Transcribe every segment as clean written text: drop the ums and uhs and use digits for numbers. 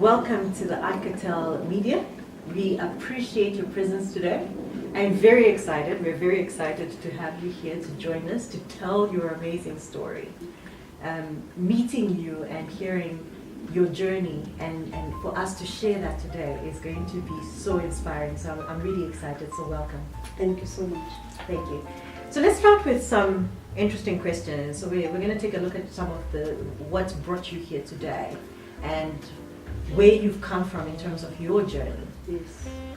Welcome to the Kartel media. We appreciate your presence today. I'm very excited. We're very excited to have you here to join us to tell your amazing story. Meeting you and hearing your journey and for us to share that today is going to be so inspiring. So I'm really excited. So welcome. Thank you so much. Thank you. So let's start with some interesting questions. So we're going to take a look at some of what's brought you here today and where you've come from in terms of your journey. Yes.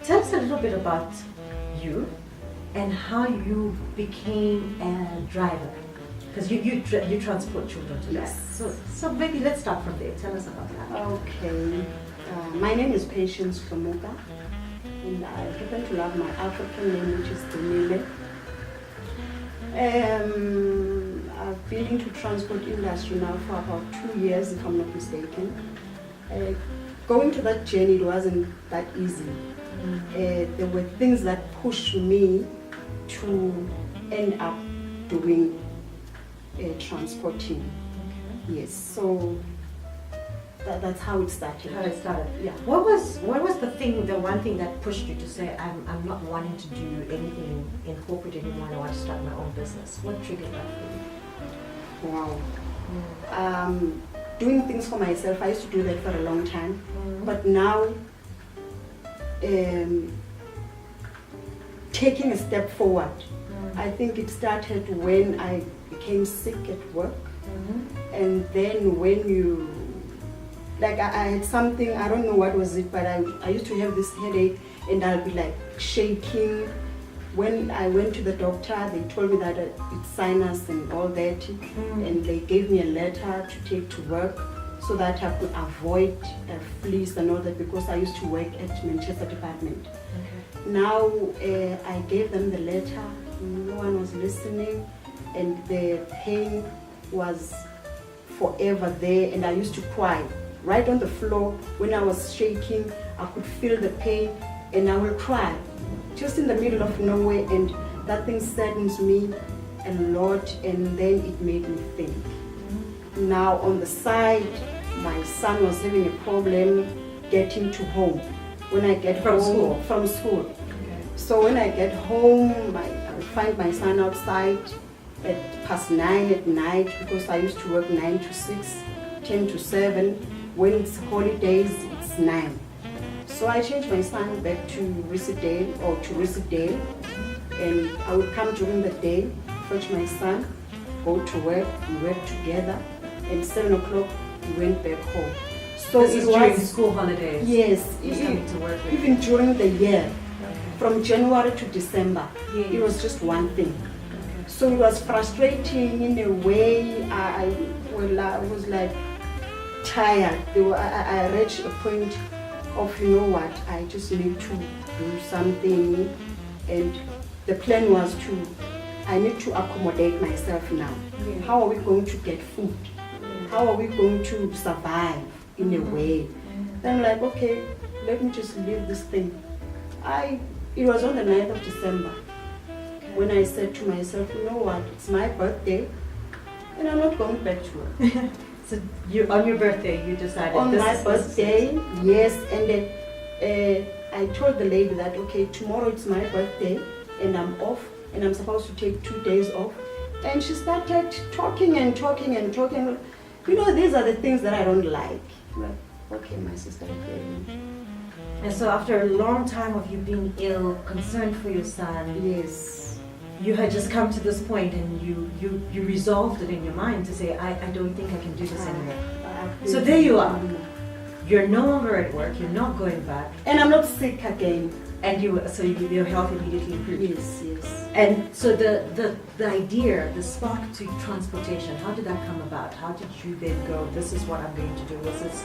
Tell us a little bit about you and how you became a driver. Because you transport children today. Yes. So maybe let's start from there. Tell us about that. Okay. My name is Hlomuka, and I happen to love my African name, which is Denile. I've been into transport industry now for about 2 years, if I'm not mistaken. Going to that journey, it wasn't that easy. There were things that pushed me to end up doing transporting. Yes, so that's how it started. How it started. Yeah. What was the one thing that pushed you to say, I'm not wanting to do anything in corporate anymore, I want to start my own business? What triggered that for you? Wow. Doing things for myself, I used to do that for a long time. But now, taking a step forward, I think it started when I became sick at work. And then when I had something, I don't know what was it, but I used to have this headache and I'll be like shaking. When I went to the doctor, they told me that it's sinus and all that, and they gave me a letter to take to work so that I could avoid fleas and all that, because I used to work at Manchester department. Okay. Now I gave them the letter, no one was listening, and the pain was forever there, and I used to cry right on the floor. When I was shaking, I could feel the pain and I will cry just in the middle of nowhere, and that thing saddens me a lot, and then it made me think. Now on the side, my son was having a problem getting to home. When I get from school. Okay. So when I get home, I would find my son outside at past 9 at night, because I used to work 9 to 6, 10 to 7. When it's holidays, it's 9. So I changed my son back to Risidale, and I would come during the day, fetch my son, go to work, we work together, and 7 o'clock we went back home. So this is during school holidays? Yes, coming to work with even during the year, from January to December, it was just one thing. Okay. So it was frustrating in a way. I was like tired. I reached a point of, you know what, I just need to do something, and the plan was I need to accommodate myself now. Yeah. How are we going to get food? Yeah. How are we going to survive in a way? Then I'm like, okay, let me just leave this thing. It was on the 9th of December when I said to myself, you know what, it's my birthday and I'm not going back to work. So on your birthday, you decided on my birthday, yes, and then I told the lady that, okay, tomorrow it's my birthday and I'm off, and I'm supposed to take 2 days off. And she started talking and talking and talking. You know, these are the things that I don't like. Like, okay, my sister, okay. And so after a long time of you being ill, concerned for your son, yes, you had just come to this point and you resolved it in your mind to say, I don't think I can do this anymore. So there you are. You're no longer at work, you're not going back. And I'm not sick again. And your health immediately improved. Yes, yes. And so the idea, the spark to transportation, how did that come about? How did you then go, this is what I'm going to do? Was this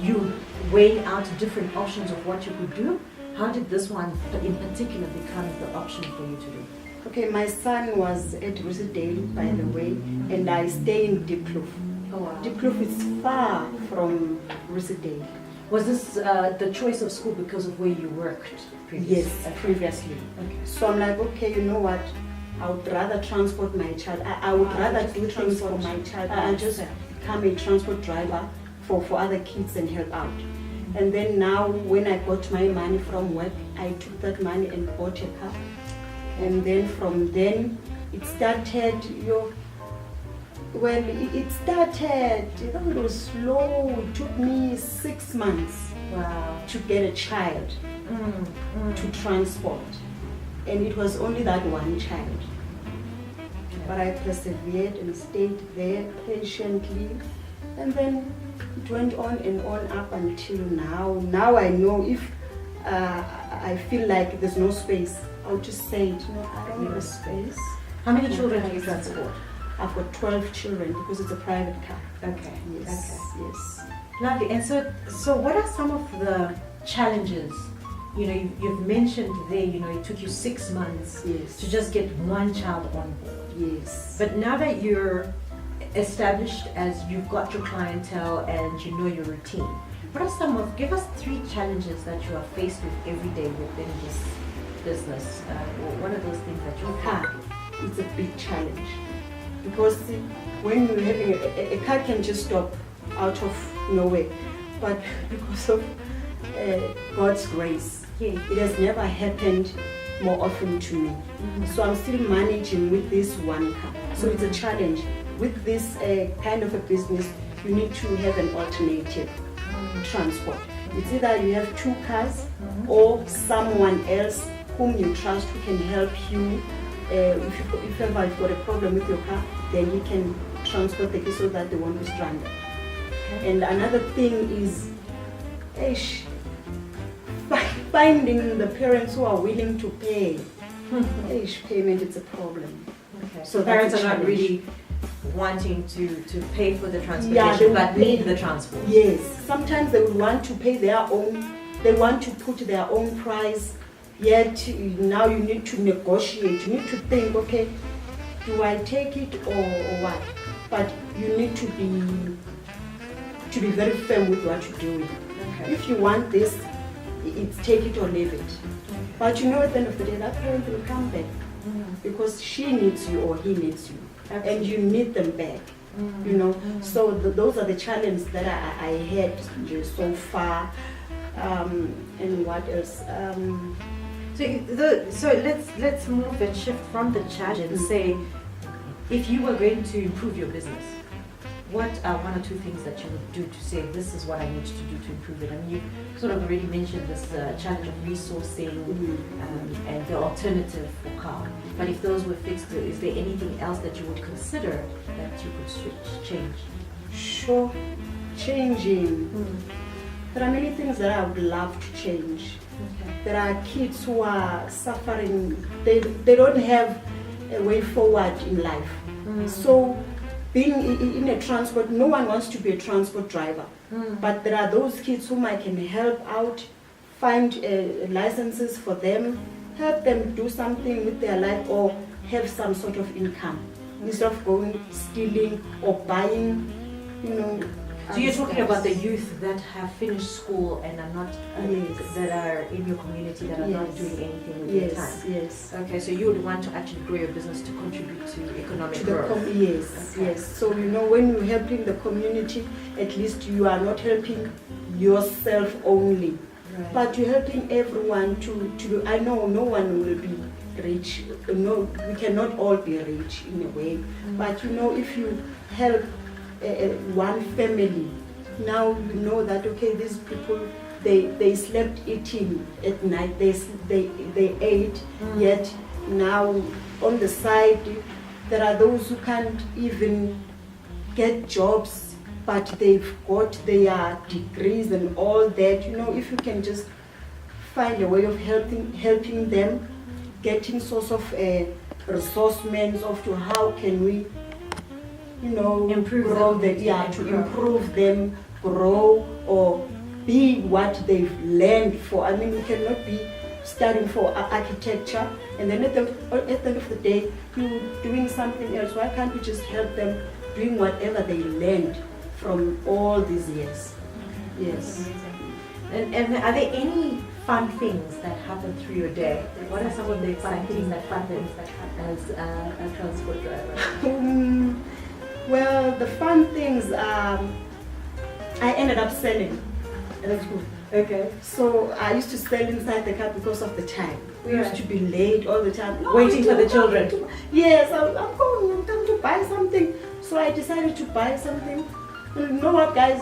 you weighing out different options of what you could do? How did this one in particular become the option for you to do? Okay, my son was at Risidale, by the way, and I stay in Diepkloof. Oh, wow. Diepkloof is far from Risidale. Was this the choice of school because of where you worked previously? Yes, previously. Okay. So I'm like, okay, you know what? I would rather transport my child. I would rather do things for my child. I just become a transport driver for other kids and help out. And then now when I got my money from work, I took that money and bought a car. And then from then it started it started, it was slow. It took me 6 months to get a child to transport. And it was only that one child. But I persevered and stayed there patiently. And then it went on and on up until now. Now I know if I feel like there's no space, I'll just say, I don't have a space. How many children do you transport? I've got 12 children because it's a private car. Okay. Yes. Okay. Yes. Lovely. And so what are some of the challenges? You've mentioned there, it took you 6 months to just get one child on board. Yes. But now that you're established, as you've got your clientele and you know your routine, give us 3 challenges that you are faced with every day within this business. What are those things that you car? It's a big challenge. Because when you're having a car can just stop out of nowhere. But because of God's grace, it has never happened more often to me. So I'm still managing with this one car. So it's a challenge. With this kind of a business, you need to have an alternative transport. It's either you have 2 cars or someone else whom you trust who can help you. If ever you've got a problem with your car, then you can transport the kids so that they won't be stranded. And another thing is finding the parents who are willing to pay. Payment, it's a problem. Okay. So parents are not really wanting to pay for the transportation, but need the transport. Yes. Sometimes they will want to pay their own, they want to put their own price, yet now you need to negotiate. You need to think, okay, do I take it or what? But you need to be very firm with what you're doing. Okay. If you want this, it's take it or leave it. But at the end of the day, that parent will come back because she needs you or he needs you. Absolutely. And you need them back. So those are the challenges that I had so far. And what else? So let's move and shift from the challenge and say, if you were going to improve your business, what are 1 or 2 things that you would do to say, this is what I need to do to improve it? I mean, you sort of already mentioned this challenge of resourcing and the alternative for car. But if those were fixed, is there anything else that you would consider that you could change? Sure, changing. There are many things that I would love to change. There are kids who are suffering. They don't have a way forward in life. So being in a transport, no one wants to be a transport driver. But there are those kids whom I can help out, find licenses for them, help them do something with their life or have some sort of income. Instead of going stealing or buying, So you're talking about the youth that have finished school and are not, that are in your community that are not doing anything with their time? Yes. Okay, so you would want to actually grow your business to contribute to economic growth? Yes. So when you're helping the community, at least you are not helping yourself only, but you're helping everyone to. I know no one will be rich. No, we cannot all be rich in a way, but if you help one family, now you know that these people they slept eating at night, they ate, yet now on the side there are those who can't even get jobs, but they've got their degrees and all that. If you can just find a way of helping them, getting source of resourcements of to how can we improve them, grow or be what they've learned for. I mean, we cannot be studying for architecture and then at the end of the day you're doing something else. Why can't we just help them doing whatever they learned from all these years? Yes. And are there any fun things that happen through your day? What are some of the fun things that happen as a transport driver? Well, the fun things, I ended up selling. That's good. Okay. So I used to stand inside the car because of the time. We Right. used to be late all the time. No, Waiting for the I'm children. Yes, I'm going. I'm come to buy something. So I decided to buy something. And you know what, guys?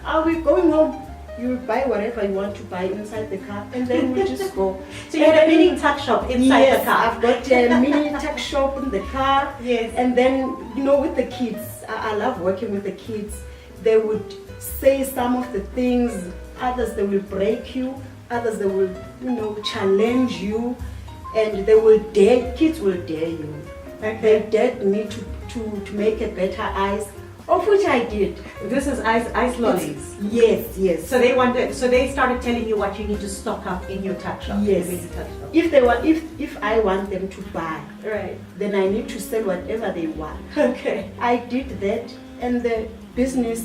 Are we going home? You buy whatever you want to buy inside the car, and then we just go. So you had a mini tuck shop inside Yes, the car. I've got a mini tuck shop in the car. Yes. And then, you know, with the kids, I love working with the kids. They would say some of the things, others they will break you, others they will, you know, challenge you, and they will dare, kids will dare you. They Okay. dared me to make a better ice, of which I did. This is ice lollies. Yes, yes. So they started telling you what you need to stock up in your tuck shop. Yes. your mini tuck shop. If I want them to buy, Right. then I need to sell whatever they want. Okay. I did that, and the business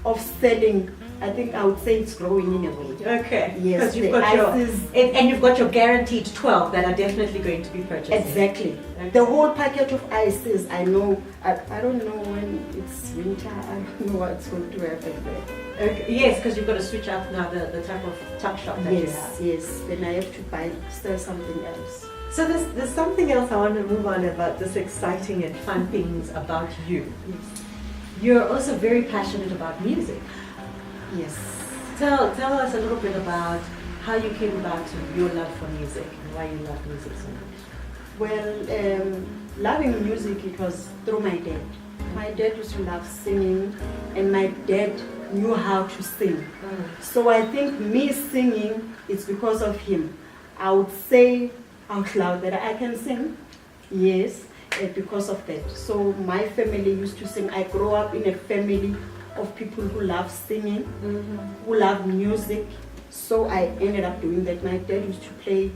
of selling, I think I would say it's growing in a way. Okay. Yes, Because you've the got your ices. and you've got your guaranteed 12 that are definitely going to be purchased. Exactly. Okay. The whole packet of ices, I know, I don't know when it's winter, I don't know what's going to happen there. Okay. Yes, because you've got to switch out now the type of tuck shop that you have. Yes, then I have to sell something else. So there's something else I want to move on about this exciting and fun things about you. Yes. You're also very passionate about music. Yes. Tell us a little bit about how you came about to your love for music and why you love music so much. Well, loving music, it was through my dad. My dad used to love singing, and my dad knew how to sing. So I think me singing is because of him. I would say out loud that I can sing, yes, because of that. So my family used to sing. I grew up in a family of people who love singing, who love music. So I ended up doing that. My dad used to play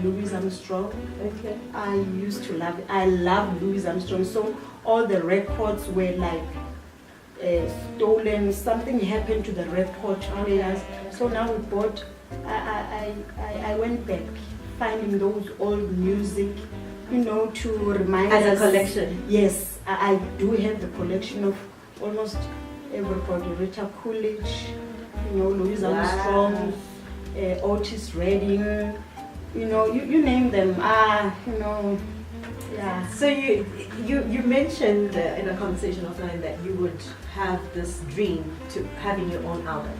Louis Armstrong. Okay. I used to love it. I love Louis Armstrong. So all the records were like stolen. Something happened to the record players. So now we bought. I went back finding those old music, you know, to remind us. As a collection. Yes, I do have the collection of almost everybody. Rita Coolidge, you know, Louis Wow. Armstrong, Otis Redding, you know, you name them. You know, yeah. So you mentioned in a conversation offline that you would have this dream to having your own album.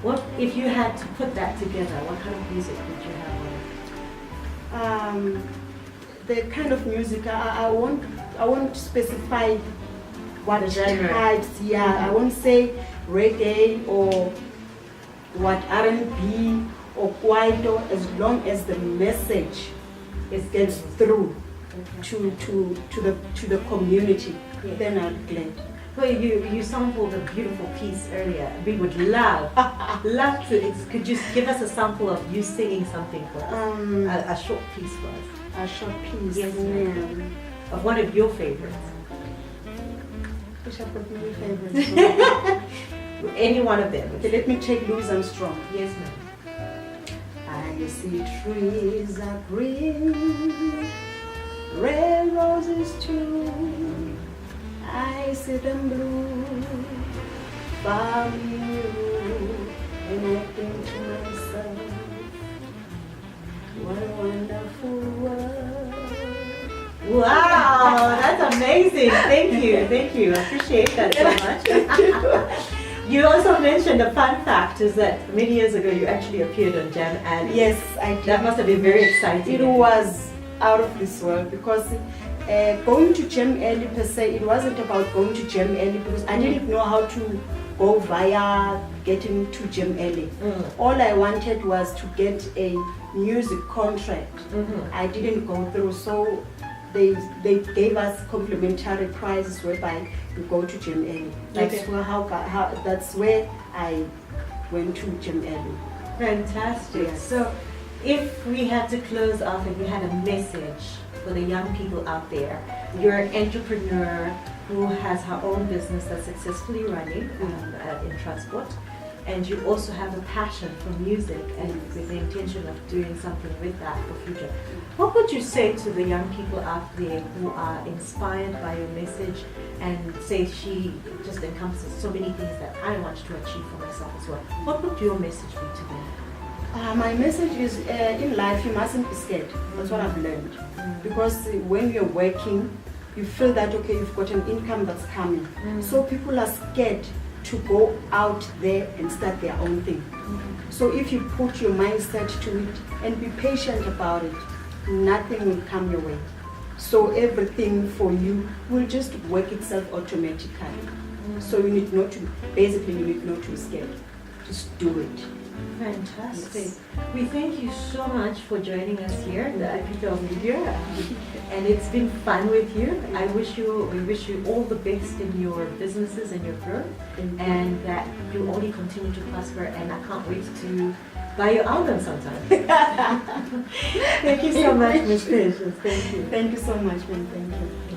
What if you had to put that together? What kind of music would you have on it? The kind of music I won't specify what The genre. types. Yeah, I won't say reggae or what R&B or kwaito, as long as the message gets through to the community. Yeah. Then I'm glad. Well, you sampled a beautiful piece earlier. We would love to. Could you give us a sample of you singing something for us? A short piece for us. A short piece. Yes, Yeah. of one of your favorites. Which I've got many favorites. Any one of them. Okay, let me take Louis Armstrong. Yes, ma'am. I see trees are green, red roses too. I see them blue, found you, and I think to myself, what a wonderful world. Wow, that's amazing. Thank you. I appreciate that so much. You also mentioned a fun fact is that many years ago you actually appeared on Jam Alley. Yes, I did. That must have been very exciting. It was out of this world because going to Jam Alley per se, it wasn't about going to Jam Alley because I didn't know how to go via getting to Jam Alley. All I wanted was to get a music contract. I didn't go through, so they gave us complimentary prizes whereby you go to Jam Alley. That's Okay. that's where I went to Jam Alley. Fantastic. Yes. So, if we had to close off and you had a message for the young people out there, you're an entrepreneur who has her own business that's successfully running in transport. and you also have a passion for music and with the intention of doing something with that for future. What would you say to the young people out there who are inspired by your message and say she just encompasses so many things that I want to achieve for myself as well? What would your message be to them? My message is in life you mustn't be scared. That's what I've learned. Because when you're working, you feel that okay, you've got an income that's coming. So people are scared to go out there and start their own thing. So if you put your mindset to it and be patient about it, nothing will come your way. So everything for you will just work itself automatically. So you need not to, basically you need not to be scared. Just do it. Fantastic. Yes. We thank you so much for joining us here at the Kartel Media, and it's been fun with you. We wish you all the best in your businesses and your growth, and that you only continue to prosper. And I can't wait to buy your album sometime. Thank you so much, Ms. Patience. Thank you. Thank you so much, man. Thank you.